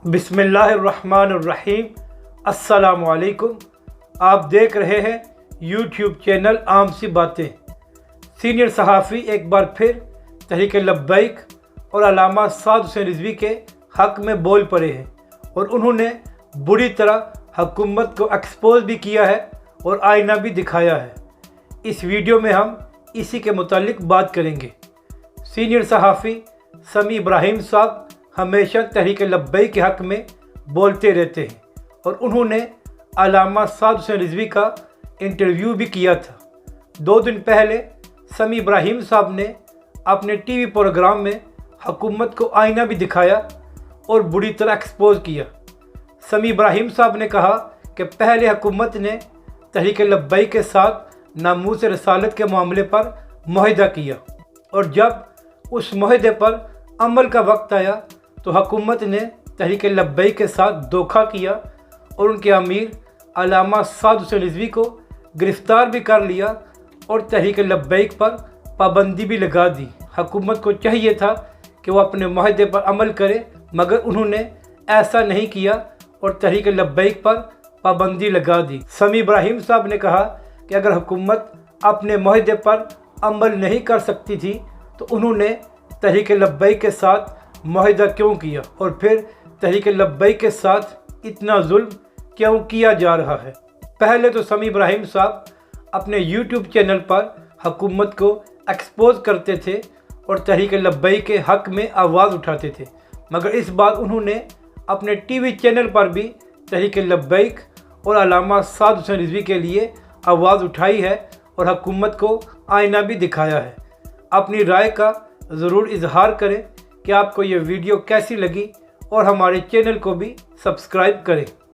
बिस्मिल्लाहिर्रहमानिर्रहीम। अस्सलामुअलैकुम। आप देख रहे हैं यूट्यूब चैनल आम सी बातें। सीनियर सहाफ़ी एक बार फिर तहरीक लब्बैक और अल्लामा साद हुसैन रिज़वी के हक़ में बोल पड़े हैं और उन्होंने बुरी तरह हुकूमत को एक्सपोज भी किया है और आईना भी दिखाया है। इस वीडियो में हम इसी के मुतालिक बात करेंगे। सीनियर सहाफ़ी समी इब्राहिम साहब हमेशा तहरीक लब्बैक के हक़ में बोलते रहते हैं और उन्होंने अल्लामा साद हुसैन रिज़वी का इंटरव्यू भी किया था। 2 दिन पहले समी इब्राहिम साहब ने अपने टीवी प्रोग्राम में हुकूमत को आईना भी दिखाया और बुरी तरह एक्सपोज किया। समी इब्राहिम साहब ने कहा कि पहले हुकूमत ने तहरीक लब्बैक के साथ नामूस रसालत के मामले पर मुआहदा किया और जब उस मुआहदे पर अमल का वक्त आया तो हुकूमत ने तहरीक लब्बैक के साथ धोखा किया और उनके अमीर अल्लामा साद हुसैन रिज़वी को गिरफ़्तार भी कर लिया और तहरीक लब्बैक पर पाबंदी भी लगा दी। हुकूमत को चाहिए था कि वो अपने मुआहदे पर अमल करे, मगर उन्होंने ऐसा नहीं किया और तहरीक लब्बैक पर पाबंदी लगा दी। समी इब्राहिम साहब ने कहा कि अगर हुकूमत अपने मुआहदे पर अमल नहीं कर सकती थी तो उन्होंने तहरीक लब्बैक के साथ मुआहदा क्यों किया और फिर तहरीक लब्बैक के साथ इतना जुल्म क्यों किया जा रहा है। पहले तो समी इब्राहिम साहब अपने यूट्यूब चैनल पर हुकूमत को एक्सपोज करते थे और तहरीक लब्बैक के हक़ में आवाज़ उठाते थे, मगर इस बार उन्होंने अपने टीवी चैनल पर भी तहरीक लब्बैक और अल्लामा साद हुसैन रिज़वी के लिए आवाज़ उठाई है और हुकूमत को आईना भी दिखाया है। अपनी राय का ज़रूर इजहार करें कि आपको ये वीडियो कैसी लगी और हमारे चैनल को भी सब्सक्राइब करें।